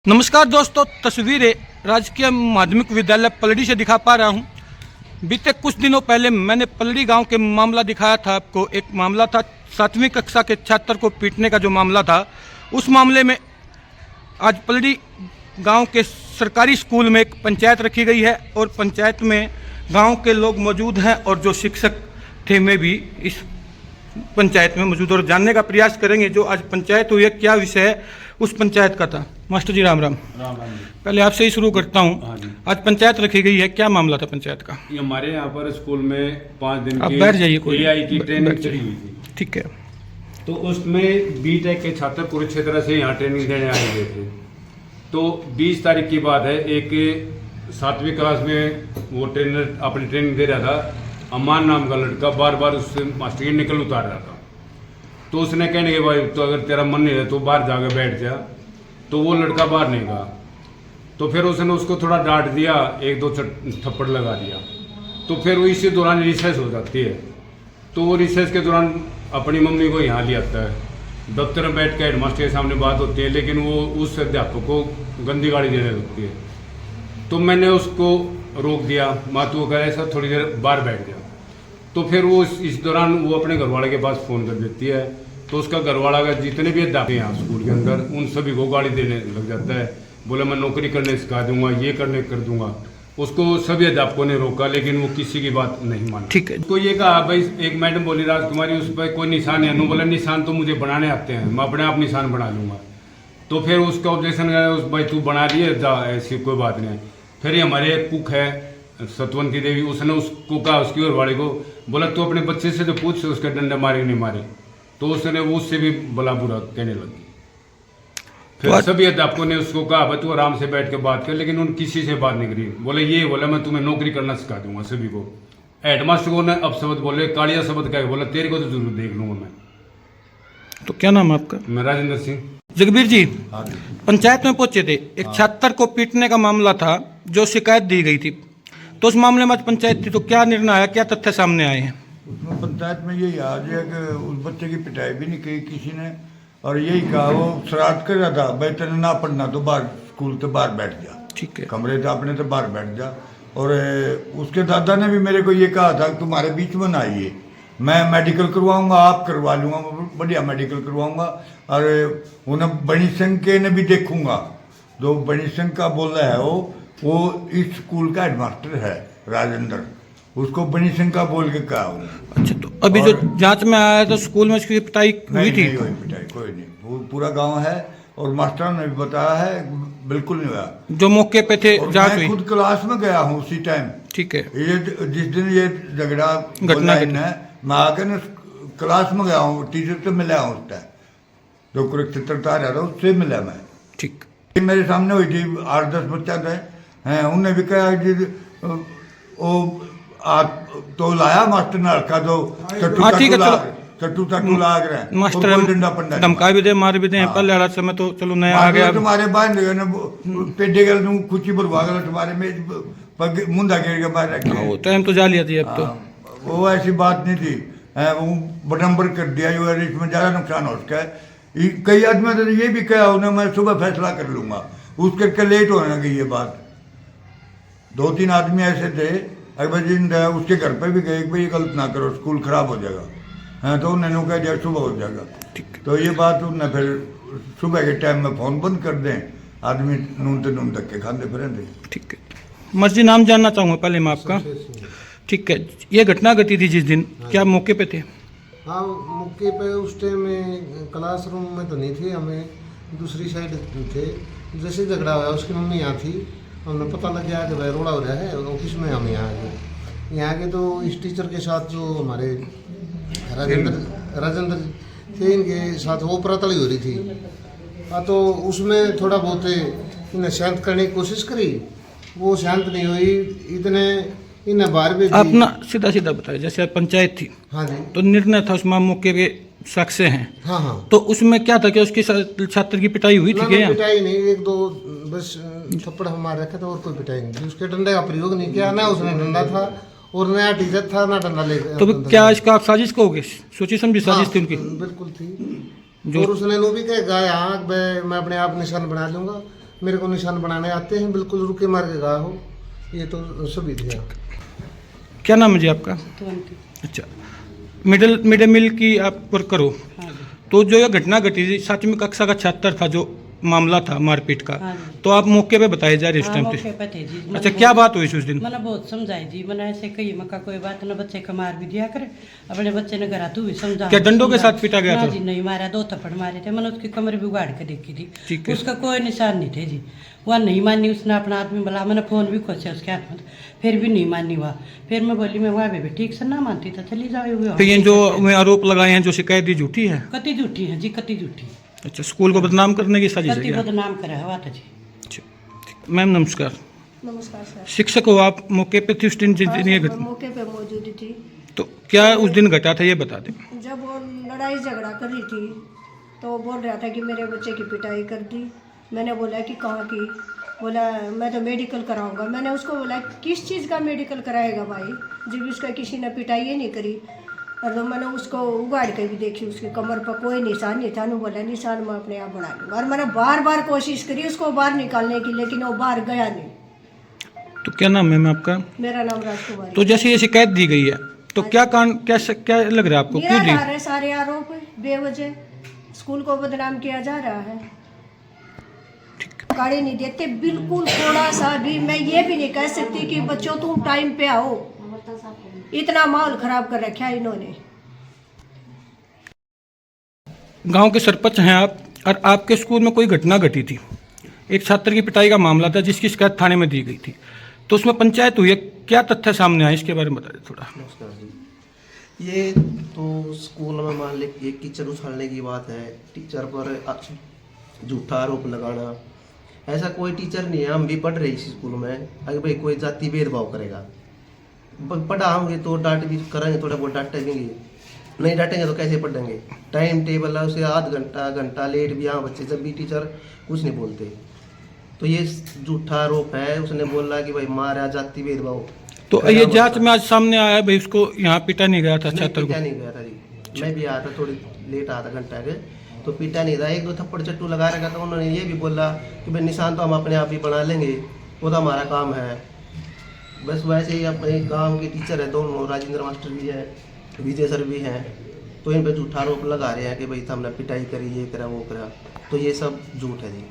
नमस्कार दोस्तों, तस्वीरें राजकीय माध्यमिक विद्यालय पलड़ी से दिखा पा रहा हूं। बीते कुछ दिनों पहले मैंने पलड़ी गांव के मामला दिखाया था आपको। एक मामला था 7वीं कक्षा के छात्र को पीटने का जो मामला था। उस मामले में आज पलड़ी गांव के सरकारी स्कूल में एक पंचायत रखी गई है और पंचायत में गांव के लोग मौजूद हैं और जो शिक्षक थे मैं भी इस पंचायत में मौजूद और जानने का प्रयास करेंगे जो आज पंचायत हुई है, क्या विषय है उस पंचायत का था। मास्टर जी राम राम। राम राम जी। पहले आपसे ही शुरू करता हूँ। आज पंचायत रखी गई है, क्या मामला था पंचायत का? ये हमारे यहाँ पर स्कूल में 5 दिन आप की बैठ जाइए, कोई AI की ट्रेनिंग बैठ चली जाइए। हुई थी। ठीक है। तो उसमें बीटेक के छात्र पूरी क्षेत्र से यहाँ ट्रेनिंग देने आए हुए थे। तो 20 तारीख की बात है, एक 7वीं क्लास में वो ट्रेनर अपनी ट्रेनिंग दे रहा था। अमान नाम का लड़का बार बार उससे मास्टर की निकल उतार रहा था। तो उसने कहने के भाई तो अगर तेरा मन नहीं है तो बाहर जाकर बैठ जा। तो वो लड़का बाहर नहीं गया। तो फिर उसने उसको थोड़ा डांट दिया, 1-2 थप्पड़ लगा दिया। तो फिर वो इसी दौरान रिसेस हो जाती है। तो वो रिसेस के दौरान अपनी मम्मी को यहाँ ले आता है। दफ्तर में बैठ के हेडमास्टर के सामने बात होती है, लेकिन वो उस अध्यापक को गंदी गाली देने लगती है। तो मैंने उसको रोक दिया, माँ तू कह ऐसा थोड़ी देर बाहर बैठ जा। तो फिर वो इस दौरान वो अपने घरवाले के पास फ़ोन कर देती है। तो उसका घरवाला का जितने भी अध्यापक हैं यहाँ स्कूल के अंदर उन सभी को गाली देने लग जाता है। बोले मैं नौकरी करने सिखा दूंगा, ये करने कर दूंगा। उसको सभी अध्यापकों ने रोका, लेकिन वो किसी की बात नहीं मानी। ठीक है। तो ये कहा भाई, एक मैडम बोली राजकुमारी उस पर कोई निशान है? नो बोला निशान तो मुझे बनाने आते हैं, मैं अपने आप निशान बना लूंगा। तो फिर उसका ऑब्जेक्शन उस भाई तू बना दिए जा, ऐसी कोई बात नहीं। फिर ये हमारे एक कुक है सतवंती देवी, उसने उसको कहा उसकी घरवाले को, बोला तू अपने बच्चे से जो पूछ उसके डंडे मारे नहीं मारे। तो उसने वो उससे भी भला बुरा कहने लगी। फिर सभी अध्यापकों ने उसको कहा भाई तू आराम से बैठ के बात कर, लेकिन उन किसी से बात नहीं करी। बोला मैं तुम्हें नौकरी करना सिखा दूंगा सभी को। हेडमास्टर को ने अब शब्द बोले, कालिया शब्द कह बोला तेरे को तो जरूर देख लूंगा मैं। तो क्या नाम है आपका? मैं राजेंद्र सिंह। जगबीर जी, पंचायत में पहुंचे थे, एक छात्र को पीटने का मामला था जो शिकायत दी गई थी। तो उस मामले में आज पंचायत थी, तो क्या निर्णय आया, क्या तथ्य सामने आए हैं? उसमें पंचायत में यही आज है कि उस बच्चे की पिटाई भी नहीं की किसी ने, और यही कहा वो शरारत कर रहा था भाई तेने ना पढ़ना तो बाहर स्कूल के बाहर बैठ जा। ठीक है। कमरे तो अपने तो बाहर बैठ जा। और उसके दादा ने भी मेरे को ये कहा था तुम्हारे बीच में ना आइए, मैं मेडिकल करवाऊंगा, आप करवा लूंगा, बढ़िया मेडिकल करवाऊंगा। और उन्हें बनी सिंह के ने भी देखूंगा। जो बनी सिंह का बोला है वो इस स्कूल का हेडमास्टर है राजेंद्र, उसको बनी सिंह का बोल के कहा उन्होंने। अच्छा, तो अभी जो जांच में आया तो स्कूल में उसकी पिटाई हुई थी? नहीं हुई पिटाई, कोई नहीं। पूरा गांव है और मास्टर ने भी बताया है बिल्कुल नहीं हुआ। जो मौके पे थे जांच हुई? मैं खुद क्लास में गया हूँ उसी टाइम। ठीक है। ये जिस दिन ये झगड़ा घटना मैं आकर ना क्लास में गया हूँ, टीचर से मिला हूँ उस टाइम, जो कुरुक्षेत्र था रहा था उससे मिला मैं। ठीक। मेरे सामने हुई थी, 8-10 बच्चा थे हैं, उनने भी कहा जी वो आप तो लाया मास्टर ने रखा तो चट्टू लाग रहे हैं मास्टर डंडा पंडा धमका भी दे मार भी दे पहले वाला समय तो चलो नया आ गया। तुम्हारे बांध पेडे गल तुम कुछ भरवा गल तुम्हारे में पग मुंडा गिर के बाहर रखे। वो टाइम तो जा लिया थी अब तो। वो ऐसी बात नहीं थी, वो बटम्बर कर दिया जो है, इसमें ज्यादा नुकसान हो सका है। कई आदमी तो ये भी कहा उन्हें मैं सुबह फैसला कर लूंगा, उस करके लेट होने गई ये बात। 2-3 आदमी ऐसे थे, अकबर उसके घर पे भी गए कि भाई गलत ना करो स्कूल खराब हो जाएगा। हाँ, तो उन्होंने कहा जाए सुबह हो जाएगा। तो ये बात उन्हें फिर सुबह के टाइम में फोन बंद कर दें, आदमी नून धक्के खाते फिरेंगे। ठीक है। मर्जी नाम जानना चाहूँगा पहले मैं आपका। ठीक है। ये घटना घटी थी जिस दिन, क्या मौके पे थे? हाँ, मौके पे उस टाइम में क्लासरूम में तो नहीं थे, हमें दूसरी साइड थे। जैसे झगड़ा हुआ उसकी मम्मी यहाँ थी, हमें पता लग गया कि भाई रोड़ा हो रहा है ऑफिस में। हम यहाँ गए, यहाँ के तो इस टीचर के साथ जो हमारे राजेंद्र थे, इनके साथ वो प्रतड़ी हो रही थी। तो उसमें थोड़ा बहुत इन्हें शांत करने की कोशिश करी, वो शांत नहीं हुई। इतने इन्हें बाहर भी अपना सीधा बताया, जैसे पंचायत थी। हाँ जी। तो निर्णय था उसमें मौके पे साक्ष्य हैं। हाँ हाँ। तो उसमें क्या था कि उसकी छात्र की पिटाई हुई थी क्या? पिटाई नहीं, 1-2 बस थप्पड़ हमारे रखे थे और कोई पिटाई नहीं। उसके डंडे का प्रयोग नहीं किया, ना उसने डंडा था और नया टीचर था ना डंडा ले। तो क्या इसका आप साजिश कहोगे? सोची समझी साजिश थी उनकी? बिल्कुल थी। और उसने नो भी कहा हाँ मैं अपने आप निशान बना लूंगा, मेरे को निशान बनाने आते हैं, बिल्कुल रुके मार के गया हो, ये तो सुविधा। क्या नाम है जी आपका? अच्छा, मिड डे मील की आप वर्कर हो। तो जो ये घटना घटी थी, 7वीं कक्षा का छात्र था जो मामला था मारपीट का, तो आप मौके पे बताए जा रहे इस टाइम मौके पे थे जी। अच्छा, क्या बात हुई उस दिन? मैंने बहुत समझाई जी, मैंने ऐसे कही मका कोई बात ना, बच्चे का मार भी दिया करे, अपने बच्चे ने घर तू भी समझा। क्या डंडों के साथ पीटा गया था? जी नहीं मारा, 2 थप्पड़ मारे थे, मैंने उसकी कमर भी उगाड़ के देखी थी, ठीक है। उसका कोई निशान नहीं थे जी। वह नहीं मानी, उसने अपना आदमी बुला, मैंने फोन भी खोसे उसके हाथ में, फिर भी नहीं मानी वह। फिर मैं बोली मैं वहाँ पे ठीक से ना मानती था, चली जाओ। तो ये जो आरोप लगाए हैं, जो शिकायत दी, झूठी है? कति झूठी है जी, कति झूठी। अच्छा, स्कूल को बदनाम करने की साजिश है कति क्या? बदनाम करा हुआ था जी। अच्छा, मैम नमस्कार। नमस्कार सर। शिक्षक हो आप, मौके पे थी उस दिन जिस दिन ये मैं घटना? मौके पे मौजूद थी। तो क्या उस दिन घटा था ये बता दें। जब वो लड़ाई झगड़ा कर रही थी तो वो बोल रहा था कि मेरे बच्चे की पिटाई कर दी। मैंने बोला कि कहाँ की? बोला मैं तो मेडिकल कराऊंगा। मैंने उसको बोला किस चीज़ का मेडिकल कराएगा भाई, जब उसका किसी ने पिटाई ही नहीं करी। और तो मैंने उसको उगाड़ के भी देखी, उसकी कमर पर कोई निशान नहीं था। उन्होंने बोला निशान मैं अपने आप बना लूँगा। और मैंने बार बार कोशिश करी उसको बाहर निकालने की, लेकिन वो बाहर गया नहीं। तो क्या नाम है मैम आपका? मेरा नाम राजकुमार है। तो जैसे ये शिकायत दी गई है, तो क्या क्या लग रहा है आपको, क्यों दी? निराधार है सारे आरोप, बेवजह स्कूल को बदनाम किया जा रहा है। गाड़ी नहीं देते बिल्कुल, थोड़ा सा भी। मैं ये भी नहीं कह सकती कि बच्चों तुम टाइम पे आओ, इतना माहौल खराब कर रखा है इन्होंने। गांव के सरपंच हैं आप, और आपके स्कूल में कोई घटना घटी थी, एक छात्र की पिटाई का मामला था जिसकी शिकायत थाने में दी गई थी, तो उसमें पंचायत हुई है, क्या तथ्य सामने आए इसके बारे में बता दें थोड़ा। नमस्कार जी। ये तो स्कूल में मान ले एक टीचर उछालने की बात है, टीचर पर झूठा आरोप लगाना। ऐसा कोई टीचर नहीं है, हम भी पढ़ रहे इस स्कूल में। अगर भाई कोई जाति भेदभाव करेगा, पढ़ाओगे तो डांट भी करेंगे, थोड़ा बहुत डांटेंगे, नहीं डांटेंगे तो कैसे पढ़ेंगे? टाइम टेबल है, उसे आध घंटा लेट भी यहाँ बच्चे जब भी टीचर कुछ नहीं बोलते। तो ये झूठा आरोप है, उसने बोला कि भाई मारा, जाति भेदभाव। तो ये जांच में आज सामने आया भाई उसको यहाँ पीटा नहीं गया था छात्र को? पीटा नहीं गया था जी, मैं भी आया था, थोड़ी लेट आया था घंटा के, तो पीटा नहीं था। 1-2 थप्पड़ चट्टू लगा रखा था। उन्होंने ये भी बोला कि भाई निशान तो हम अपने आप ही बना लेंगे, वो तो हमारा काम है। बस वैसे ही अपने गांव के टीचर है दोनों, राजेंद्र मास्टर भी है, विजय सर भी हैं, तो इन पे झूठा आरोप लगा रहे हैं कि भाई हमने पिटाई करी, ये करा वो करा। तो ये सब झूठ है जी।